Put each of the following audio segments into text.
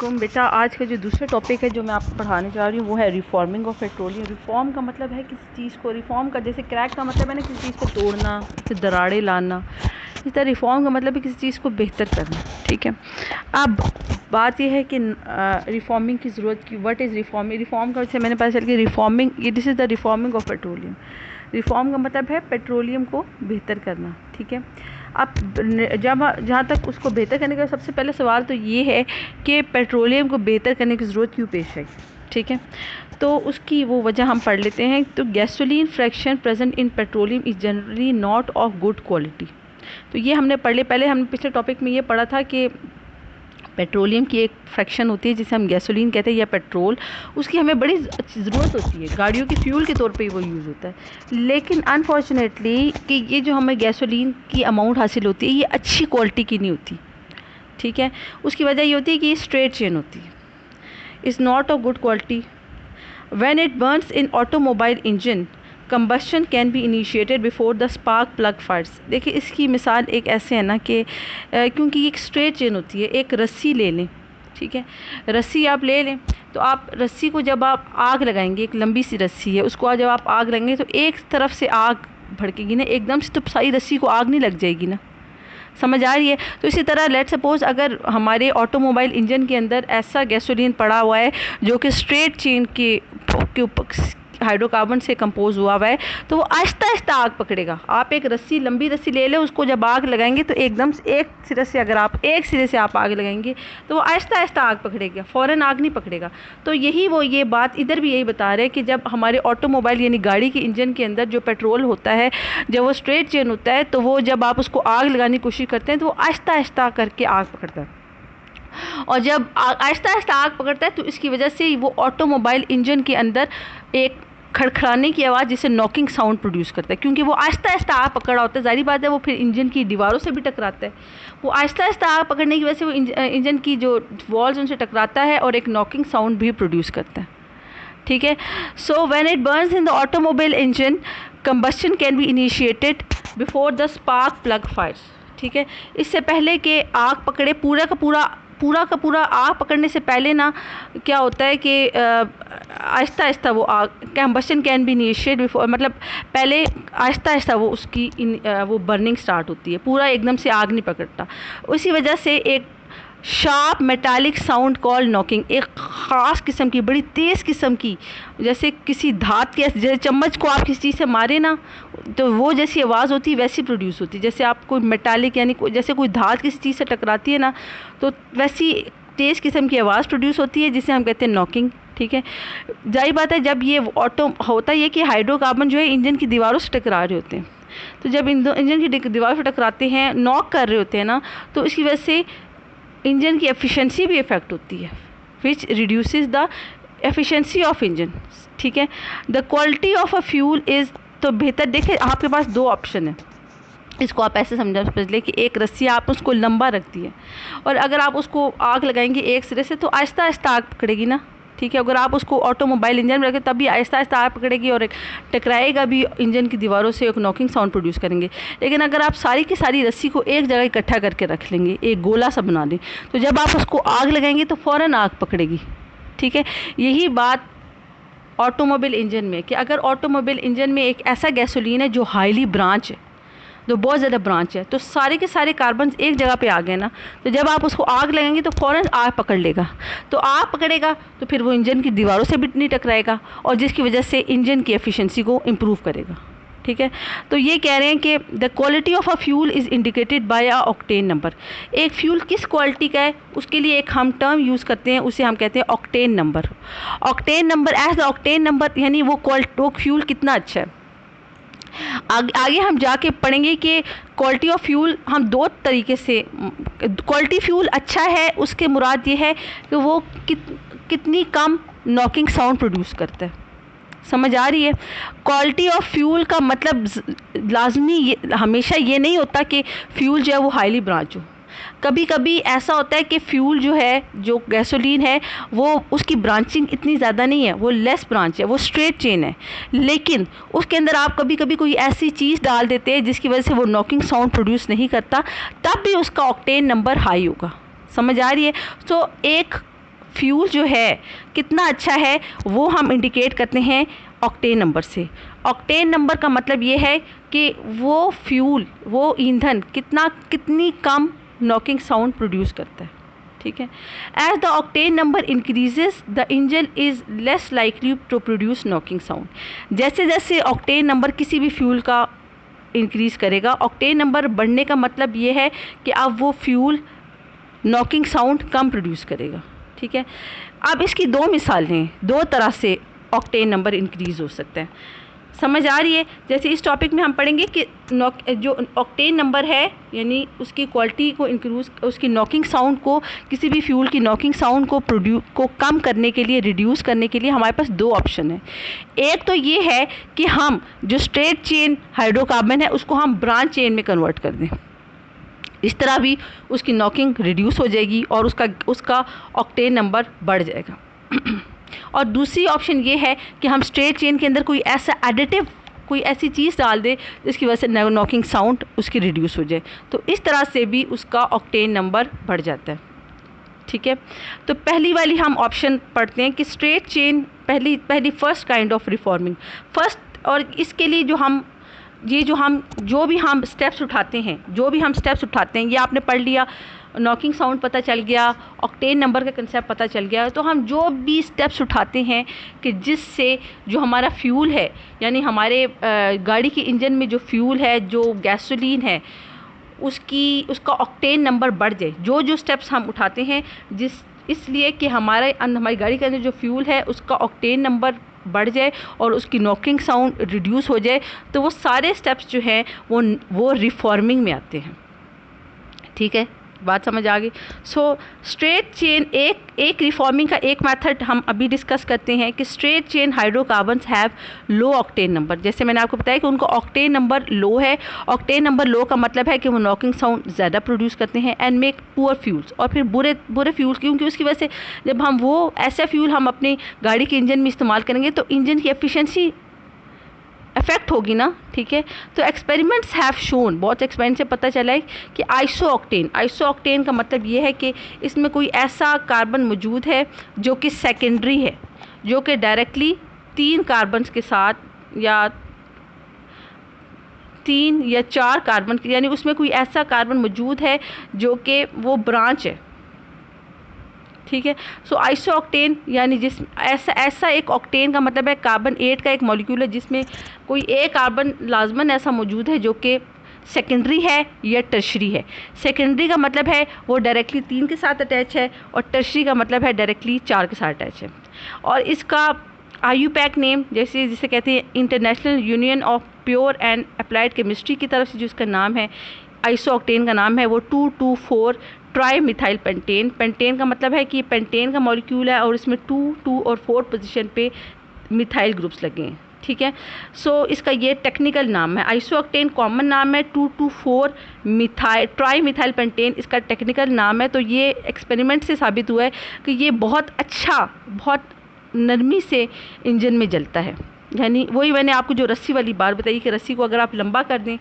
वालेकुम बेटा। आज का जो दूसरा टॉपिक है जो मैं आपको पढ़ाने जा रही हूँ वो है रिफॉर्मिंग ऑफ पेट्रोलियम। रिफॉर्म का मतलब है किसी चीज़ को रिफॉर्म का, जैसे क्रैक का मतलब है ना किसी चीज़ को तोड़ना, किसी दरारें लाना। इस तरह रिफॉर्म का मतलब है किसी चीज़ को बेहतर करना। ठीक है, अब बात यह है कि रिफॉर्मिंग की ज़रूरत की। What is reforming? रिफॉर्म का से मैंने पता चल कि रिफॉर्मिंग, ये this is the reforming of petroleum. Reform का मतलब है पेट्रोलियम को बेहतर करना। ठीक है, अब जब जहाँ तक उसको बेहतर करने का सबसे पहले सवाल तो ये है कि पेट्रोलियम को बेहतर करने की ज़रूरत क्यों पेश आई। ठीक है, तो उसकी वो वजह हम पढ़ लेते हैं। तो gasoline fraction present in petroleum is generally not of good quality. तो ये हमने पढ़ लिया। पहले हमने पिछले टॉपिक में ये पढ़ा था कि पेट्रोलियम की एक फ्रैक्शन होती है जिसे हम गैसोलीन कहते हैं या पेट्रोल, उसकी हमें बड़ी ज़रूरत होती है, गाड़ियों के फ्यूल के तौर पे ही वो यूज़ होता है। लेकिन अनफॉर्चुनेटली कि ये जो हमें गैसोलीन की अमाउंट हासिल होती है ये अच्छी क्वालिटी की नहीं होती। ठीक है, उसकी वजह ये होती है कि ये स्ट्रेट चेन होती है, is not of good quality. When it burns in automobile engine combustion can be initiated before the spark plug fires. देखिए इसकी मिसाल एक ऐसे है ना कि क्योंकि ये एक स्ट्रेट चेन होती है। एक रस्सी ले लें, ठीक है, रस्सी आप ले लें तो आप रस्सी को जब आप आग लगाएंगे, एक लंबी सी रस्सी है, उसको जब आप आग लगाएंगे तो एक तरफ से आग भड़केगी ना, एकदम से तो सारी रस्सी को आग नहीं लग जाएगी ना। समझ आ रही है? तो इसी तरह लेट सपोज अगर हमारे ऑटोमोबाइल इंजन के अंदर ऐसा गैसोलीन पड़ा हुआ है जो कि स्ट्रेट चेन के हाइड्रोकार्बन से कंपोज हुआ है, तो वो आहिस्ता आहिस्ता आग पकड़ेगा। आप एक रस्सी, लंबी रस्सी ले लें, उसको जब आग लगाएंगे तो एकदम से एक सिरे से, अगर आप एक सिरे से आप आग लगाएंगे तो वो आहिस्ता आहिस्ता आग पकड़ेगा, फ़ौरन आग नहीं पकड़ेगा। तो यही वो ये बात इधर भी यही बता रहे हैं कि जब हमारे ऑटोमोबाइल यानी गाड़ी के इंजन के अंदर जो पेट्रोल होता है, जब वो स्ट्रेट चेन होता है, तो वो जब आप उसको आग लगाने की कोशिश करते हैं तो वो आहिस्ता आहिस्ता करके आग पकड़ता है। और जब आहिस्ता आहिस्ता आग पकड़ता है तो इसकी वजह से वो ऑटोमोबाइल इंजन के अंदर एक खड़खड़ाने की आवाज़, जिसे नॉकिंग साउंड प्रोड्यूस करता है, क्योंकि वो आहिस्ता आहिस्ता आग पकड़ा होता है। जाहिर बात है वो फिर इंजन की दीवारों से भी टकराता है। वो आहिस्ता आहिस्ता आग पकड़ने की वजह से वो इंजन की जो वॉल्स उनसे टकराता है और एक नॉकिंग साउंड भी प्रोड्यूस करता है। ठीक है, so when it burns in the automobile engine combustion can be initiated before the spark plug fires. ठीक है, इससे पहले कि आग पकड़े, पूरा का पूरा आग पकड़ने से पहले ना क्या होता है कि आहिस्ता आहिस्ता वो आग, combustion can B initiate before, मतलब पहले आहिस्ता आहिस्ता वो उसकी वो बर्निंग स्टार्ट होती है, पूरा एकदम से आग नहीं पकड़ता। उसी वजह से एक sharp metallic sound call knocking, एक ख़ास किस्म की, बड़ी तेज़ किस्म की, जैसे किसी धात के, जैसे चम्मच को आप किसी चीज़ से मारे ना तो वो जैसी आवाज़ होती है वैसी प्रोड्यूस होती है। जैसे आप कोई मेटालिक यानी जैसे कोई धात किसी चीज़ से टकराती है ना तो वैसी तेज़ किस्म की आवाज़ प्रोड्यूस होती है जिसे हम कहते हैं नॉकिंग। ठीक है, जाहिर बात है जब ये ऑटो होता है कि हाइड्रोकार्बन जो है इंजन की दीवारों से टकरा रहे होते हैं, तो जब इंजन की दीवारों से टकराते हैं, नॉक कर रहे होते हैं ना, तो इसकी वजह से इंजन की एफिशिएंसी भी इफ़ेक्ट होती है, which reduces the efficiency of engine. ठीक है, the quality of a fuel is, तो बेहतर देखिए आपके पास दो ऑप्शन है, इसको आप ऐसे समझ लें कि एक रस्सी आप उसको लंबा रखती है और अगर आप उसको आग लगाएंगे एक सिरे से तो आहिस्ता आहिस्ता आग पकड़ेगी ना। ठीक है, अगर आप उसको ऑटोमोबाइल इंजन में रखें तब भी आहिस्ता आहिस्ता आग पकड़ेगी और एक टकराएगा भी इंजन की दीवारों से, एक नॉकिंग साउंड प्रोड्यूस करेंगे। लेकिन अगर आप सारी की सारी रस्सी को एक जगह इकट्ठा करके रख लेंगे, एक गोला सा बना लें, तो जब आप उसको आग लगाएंगे तो फ़ौरन आग पकड़ेगी। ठीक है, यही बात ऑटोमोबाइल इंजन में, कि अगर ऑटोमोबाइल इंजन में एक ऐसा गैसोलीन है जो हाईली ब्रांच है, जो बहुत ज़्यादा ब्रांच है, तो सारे के सारे कार्बन एक जगह पे आ गए ना, तो जब आप उसको आग लगाएंगे तो फ़ौरन आग पकड़ लेगा। तो आग पकड़ेगा तो फिर वो इंजन की दीवारों से भी नहीं टकराएगा और जिसकी वजह से इंजन की एफिशिएंसी को इम्प्रूव करेगा। ठीक है, तो ये कह रहे हैं कि the quality of a fuel is indicated by a octane number. एक फ्यूल किस क्वालिटी का है उसके लिए एक हम टर्म यूज़ करते हैं, उसे हम कहते हैं octane number. Octane number, as the octane number यानी वो फ्यूल कितना अच्छा है। आगे हम जाके पढ़ेंगे कि क्वालिटी ऑफ फ्यूल हम दो तरीके से, क्वालिटी फ्यूल अच्छा है उसके मुराद ये है कि वो कितनी कम नॉकिंग साउंड प्रोड्यूस करता है। समझ आ रही है? क्वालिटी ऑफ फ्यूल का मतलब लाजमी हमेशा ये नहीं होता कि फ्यूल जो है वो हाईली ब्रांच हो। कभी कभी ऐसा होता है कि फ्यूल जो है, जो गैसोलीन है, वो उसकी ब्रांचिंग इतनी ज़्यादा नहीं है, वो लेस ब्रांच है, वो स्ट्रेट चेन है, लेकिन उसके अंदर आप कभी कभी कोई ऐसी चीज़ डाल देते हैं जिसकी वजह से वो नॉकिंग साउंड प्रोड्यूस नहीं करता, तब भी उसका ऑक्टेन नंबर हाई होगा। समझ आ रही है? तो एक फ्यूल जो है कितना अच्छा है वो हम इंडिकेट करते हैं ऑक्टेन नंबर से। ऑक्टेन नंबर का मतलब ये है कि वो फ्यूल, वो ईंधन कितनी कम नॉकिंग साउंड प्रोड्यूस करता है, ठीक है। As the octane number increases the engine is less likely to produce knocking sound. जैसे जैसे ऑक्टेन नंबर किसी भी फ्यूल का इंक्रीज़ करेगा, ऑक्टेन नंबर बढ़ने का मतलब ये है कि अब वो फ्यूल नॉकिंग साउंड कम प्रोड्यूस करेगा, ठीक है। अब इसकी दो मिसालें, दो तरह से ऑक्टेन नंबर इंक्रीज़ हो सकते हैं, समझ आ रही है। जैसे इस टॉपिक में हम पढ़ेंगे कि जो ऑक्टेन नंबर है यानी उसकी क्वालिटी को इंक्रीज, उसकी नॉकिंग साउंड को, किसी भी फ्यूल की नॉकिंग साउंड को कम करने के लिए, रिड्यूस करने के लिए हमारे पास दो ऑप्शन है। एक तो ये है कि हम जो स्ट्रेट चेन हाइड्रोकार्बन है उसको हम ब्रांच चेन में कन्वर्ट कर दें, इस तरह भी उसकी नॉकिंग रिड्यूस हो जाएगी और उसका ऑक्टेन नंबर बढ़ जाएगा। और दूसरी ऑप्शन ये है कि हम स्ट्रेट चेन के अंदर कोई ऐसा एडिटिव, कोई ऐसी चीज़ डाल दें जिसकी वजह से नॉकिंग साउंड उसकी रिड्यूस हो जाए, तो इस तरह से भी उसका ऑक्टेन नंबर बढ़ जाता है, ठीक है। तो पहली वाली हम ऑप्शन पढ़ते हैं कि स्ट्रेट चेन पहली first kind of reforming first. और इसके लिए जो भी हम स्टेप्स उठाते हैं, ये आपने पढ़ लिया, नॉकिंग साउंड पता चल गया, ऑक्टेन नंबर का कंसेप्ट पता चल गया। तो हम जो भी स्टेप्स उठाते हैं कि जिससे जो हमारा फ्यूल है यानी हमारे गाड़ी के इंजन में जो फ्यूल है, जो गैसोलीन है, उसका ऑक्टेन नंबर बढ़ जाए, जो स्टेप्स हम उठाते हैं इसलिए कि हमारी गाड़ी के अंदर जो फ्यूल है उसका ऑक्टेन नंबर बढ़ जाए और उसकी नॉकिंग साउंड रिड्यूस हो जाए, तो वो सारे स्टेप्स जो हैं वो रिफॉर्मिंग में आते हैं, ठीक है। बात समझ आ गई। सो स्ट्रेट चेन एक रिफॉर्मिंग का एक मेथड हम अभी डिस्कस करते हैं कि straight chain hydrocarbons have low octane number. जैसे मैंने आपको बताया कि उनका ऑक्टेन नंबर लो है। ऑक्टेन नंबर लो का मतलब है कि वो नॉकिंग साउंड ज़्यादा प्रोड्यूस करते हैं एंड मेक पुअर फ्यूल्स, और फिर बुरे फ्यूल्स, क्योंकि उसकी वजह से जब हम वो ऐसा फ्यूल हम अपनी गाड़ी के इंजन में इस्तेमाल करेंगे तो इंजन की एफिशिएंसी इफेक्ट होगी ना, ठीक है। तो एक्सपेरिमेंट्स हैव शोन, बहुत एक्सपेरिमेंट से पता चला है कि आइसोऑक्टेन का मतलब ये है कि इसमें कोई ऐसा कार्बन मौजूद है जो कि सेकेंडरी है, जो कि डायरेक्टली 3 कार्बन्स के साथ या 3 या 4 कार्बन, यानी उसमें कोई ऐसा कार्बन मौजूद है जो कि वो ब्रांच है, ठीक है। सो आइसोऑक्टेन यानी ऐसा एक ऑक्टेन का मतलब है कार्बन 8 का एक मॉलिक्यूल है जिसमें कोई एक कार्बन लाजमन ऐसा मौजूद है जो कि सेकेंडरी है या टर्शरी है। सेकेंडरी का मतलब है वो डायरेक्टली 3 के साथ अटैच है और टर्शरी का मतलब है डायरेक्टली 4 के साथ अटैच है। और इसका IUPAC नेम जिसे कहते हैं international union of pure and applied chemistry की तरफ से जो इसका नाम है, आइसोऑक्टेन का नाम है वो 2,2,4 ट्राई मिथाइल पेंटेन। पेंटेन का मतलब है कि पेंटेन का मॉलिक्यूल है और इसमें 2 और 4 पोजीशन पे मिथाइल ग्रुप्स लगे हैं, ठीक है। सो इसका ये टेक्निकल नाम है। आइसोऑक्टेन कॉमन नाम है, 2,2,4 ट्राई मिथाइल पेंटेन इसका टेक्निकल नाम है। तो ये एक्सपेरिमेंट से साबित हुआ है कि ये बहुत अच्छा, बहुत नरमी से इंजन में जलता है। यानी वही मैंने आपको जो रस्सी वाली बात बताई कि रस्सी को अगर आप लंबा कर दें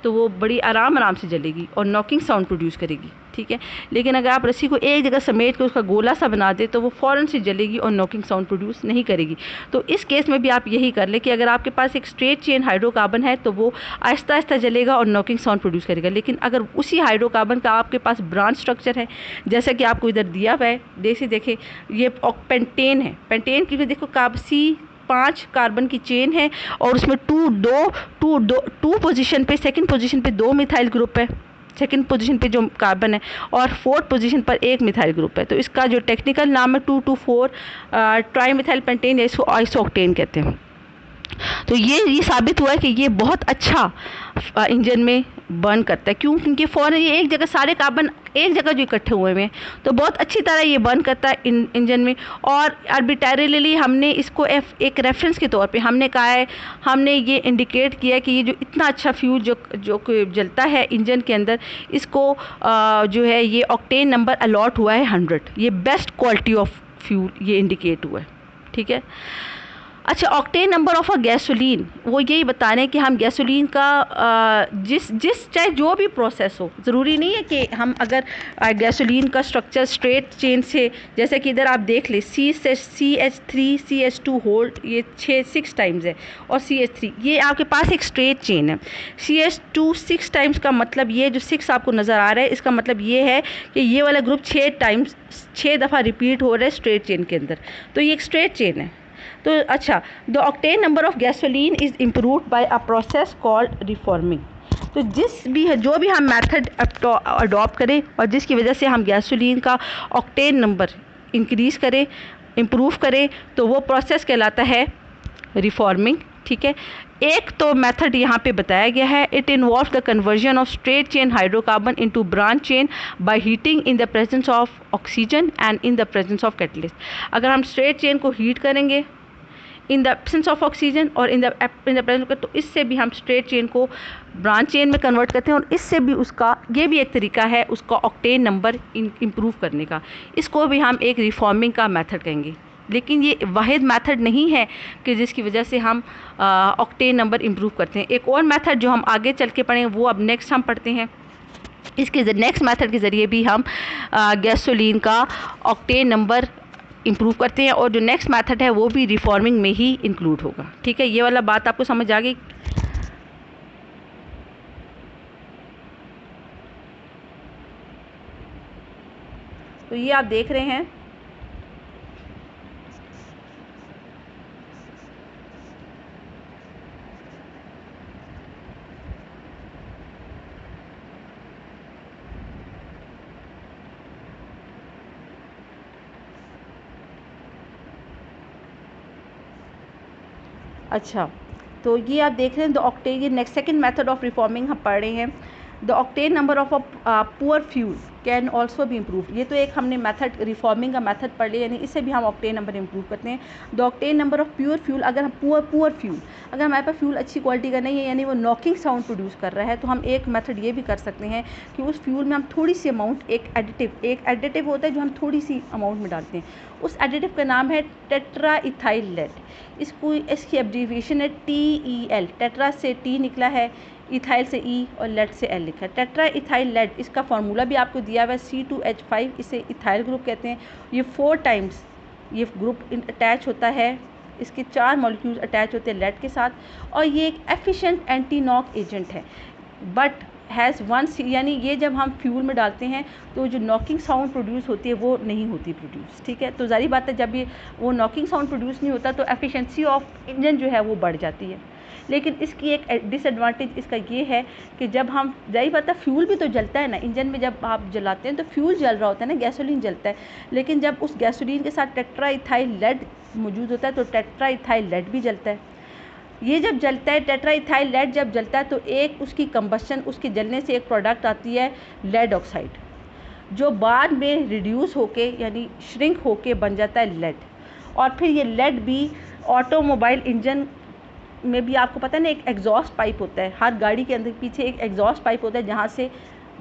तो वो बड़ी आराम से जलेगी और नॉकिंग साउंड प्रोड्यूस करेगी, ठीक है। लेकिन अगर आप रस्सी को एक जगह समेट कर उसका गोला सा बना दे तो वो फ़ौरन से जलेगी और नॉकिंग साउंड प्रोड्यूस नहीं करेगी। तो इस केस में भी आप यही कर लें कि अगर आपके पास एक स्ट्रेट चेन हाइड्रोकार्बन है तो वो आहिस्ता आहिस्ता जलेगा और नॉकिंग साउंड प्रोड्यूस करेगा। लेकिन अगर उसी हाइड्रोकार्बन का आपके पास ब्रांच स्ट्रक्चर है, जैसा कि आपको इधर दिया हुआ है, देखें ये पेंटेन है। पेंटेन की देखो काबसी 5 कार्बन की चेन है और उसमें 2 पोजीशन पे, सेकंड पोजीशन पे 2 मिथाइल ग्रुप है, सेकंड पोजीशन पे जो कार्बन है, और 4th पोजीशन पर 1 मिथाइल ग्रुप है। तो इसका जो टेक्निकल नाम है 2,2,4 ट्राई मिथाइल पेंटेन, या इसको आइसोऑक्टेन कहते हैं। तो ये साबित हुआ है कि ये बहुत अच्छा इंजन में बर्न करता है। क्यों? क्योंकि फ़ौरन ये एक जगह सारे कार्बन एक जगह जो इकट्ठे हुए हैं तो बहुत अच्छी तरह ये बर्न करता है इंजन में। और आर्बिट्रेरीली हमने इसको एक रेफरेंस के तौर पे हमने कहा है, हमने ये इंडिकेट किया कि ये जो इतना अच्छा फ्यूल जो जलता है इंजन के अंदर, इसको जो है ये ऑक्टेन नंबर अलॉट हुआ है 100। ये बेस्ट क्वालिटी ऑफ फ्यूल ये इंडिकेट हुआ है, ठीक है। अच्छा, octane number of a gasoline, वो यही बता रहे हैं कि हम गैसोलीन का जिस चाहे जो भी प्रोसेस हो, ज़रूरी नहीं है कि हम अगर गैसोलीन का स्ट्रक्चर स्ट्रेट चेन से, जैसे कि इधर आप देख ले CH3 CH2 होल्ड, ये 6 टाइम्स है, और CH3 ये आपके पास एक स्ट्रेट चेन है। CH2 6 टाइम्स का मतलब, ये जो 6 आपको नज़र आ रहा है, इसका मतलब ये है कि ये वाला ग्रुप 6 दफ़ा रिपीट हो रहा है स्ट्रेट चेन के अंदर, तो ये एक स्ट्रेट चेन है। तो अच्छा, the octane number of gasoline is improved by a process called reforming. तो जो भी हम मेथड अडॉप्ट करें और जिसकी वजह से हम गैसोलीन का ऑक्टेन नंबर इंक्रीज़ करें, इम्प्रूव करें, तो वो प्रोसेस कहलाता है रिफॉर्मिंग। ठीक है, एक तो मेथड यहाँ पे बताया गया है, it involve the conversion of straight chain hydrocarbon into branch chain by heating in the presence of oxygen and in the presence of catalyst. अगर हम स्ट्रेट चेन को हीट करेंगे in the absence of oxygen और in the presence, तो इससे भी हम straight chain को ब्रांच चेन में कन्वर्ट करते हैं, और इससे भी उसका, ये भी एक तरीका है उसका ऑक्टेन नंबर इम्प्रूव करने का। इसको भी हम एक रिफॉर्मिंग का मेथड कहेंगे, लेकिन ये वाहिद मेथड नहीं है कि जिसकी वजह से हम ऑक्टेन नंबर इम्प्रूव करते हैं। एक और मेथड जो हम आगे चल के पढ़ेंगे, वो अब नेक्स्ट हम पढ़ते हैं। इसके नेक्स्ट मेथड के ज़रिए भी हम गैसोलीन का ऑक्टेन नंबर इम्प्रूव करते हैं, और जो नेक्स्ट मेथड है वो भी रिफॉर्मिंग में ही इंक्लूड होगा। ठीक है, ये वाला बात आपको समझ आ गई। तो ये आप देख रहे हैं, अच्छा, तो ये आप देख रहे हैं द ऑक्टेन, ये next second method of reforming हम पढ़ रहे हैं। The octane number of a poor fuel can also भी इम्प्रूव। ये तो एक हमने मेथड रिफॉर्मिंग का मेथड पढ़ लिया, यानी इससे भी हम ऑक्टेन नंबर इम्प्रूव करते हैं। The octane number of pure fuel, अगर हम पुअर फ्यूल, अगर हमारे पास फ्यूल अच्छी क्वालिटी का नहीं है, यानी वो नॉकिंग साउंड प्रोड्यूस कर रहा है, तो हम एक मेथड ये भी कर सकते हैं कि उस फ्यूल में हम थोड़ी सी अमाउंट, एक एडिटिव होता है जो हम थोड़ी सी अमाउंट में डालते हैं। उस एडिटिव का नाम है टेट्रा इथाइल लेड। इसकी एब्रीविएशन है TEL। टेट्रा से T निकला है, इथाइल से E और लेड से L लिखा है। टेट्रा इथाइल लेड, इसका फार्मूला भी आपको दिया हुआ है C2H5, इसे इथाइल ग्रुप कहते हैं। ये 4 टाइम्स ये ग्रुप अटैच होता है, इसके 4 मॉलिक्यूल्स अटैच होते हैं लेड के साथ, और ये एक एफिशिएंट एंटी नॉक एजेंट है, बट हैज़ वन, यानी ये जब हम फ्यूल में डालते हैं तो जो नॉकिंग साउंड प्रोड्यूस होती है वो नहीं होती प्रोड्यूस। ठीक है, तो ज़ाहिर बात है जब ये वो नॉकिंग साउंड प्रोड्यूस नहीं होता तो एफिशिएंसी ऑफ इंजन जो है वो बढ़ जाती है। लेकिन इसकी एक डिसएडवांटेज इसका ये है कि जब हम, ज़ाहिर बात है फ्यूल भी तो जलता है ना इंजन में, जब आप जलाते हैं तो फ्यूल जल रहा होता है ना, गैसोलीन जलता है, लेकिन जब उस गैसोलीन के साथ टेट्रा इथाइल लेड मौजूद होता है तो टेट्रा इथाइल लेड भी जलता है। ये जब जलता है, टेट्रा इथाइल लेड जब जलता है, तो एक उसकी कंबशन, उसके जलने से एक प्रोडक्ट आती है लेड ऑक्साइड, जो बाद में रिड्यूस होके यानी श्रिंक होके बन जाता है लेड। और फिर ये लेड भी ऑटोमोबाइल इंजन में भी, आपको पता है ना, एक एग्जॉस्ट पाइप होता है, हर गाड़ी के अंदर पीछे एक एग्जॉस्ट पाइप होता है जहाँ से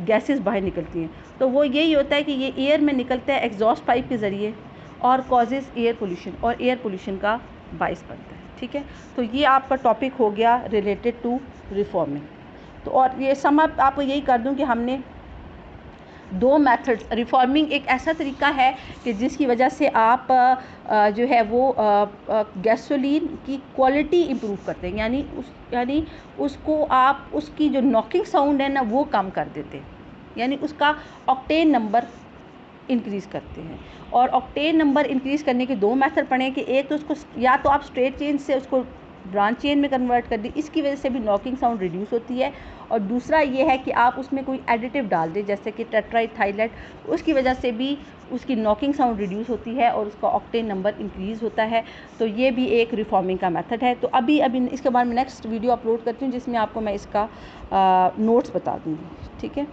गैसेस बाहर निकलती हैं, तो वो यही होता है कि ये एयर में निकलता है एग्जॉस्ट पाइप के ज़रिए और कॉजेज़ एयर पोल्यूशन, और एयर पोल्यूशन का बाइस बनता है। ठीक है, तो ये आपका टॉपिक हो गया रिलेटेड टू रिफॉर्मिंग। तो और ये सम अप आपको यही कर दूं कि हमने 2 मेथड्स, रिफॉर्मिंग एक ऐसा तरीका है कि जिसकी वजह से आप जो है वो गैसोलीन की क्वालिटी इम्प्रूव करते हैं, यानी उसको आप, उसकी जो नॉकिंग साउंड है ना वो कम कर देते हैं, यानी उसका ऑक्टेन नंबर इंक्रीज़ करते हैं। और ऑक्टेन नंबर इंक्रीज़ करने के 2 मेथड पढ़े कि एक तो उसको या तो आप स्ट्रेट चेन से उसको ब्रांच चेन में कन्वर्ट कर दी, इसकी वजह से भी नॉकिंग साउंड रिड्यूस होती है, और दूसरा ये है कि आप उसमें कोई एडिटिव डाल दें जैसे कि टेट्रा इथाइल लेड, उसकी वजह से भी उसकी नॉकिंग साउंड रिड्यूस होती है और उसका ऑक्टेन नंबर इंक्रीज़ होता है। तो ये भी एक रिफॉर्मिंग का मेथड है। तो अभी इसके बाद में नेक्स्ट वीडियो अपलोड करती हूँ जिसमें आपको मैं इसका नोट्स बता दूँगी। ठीक है।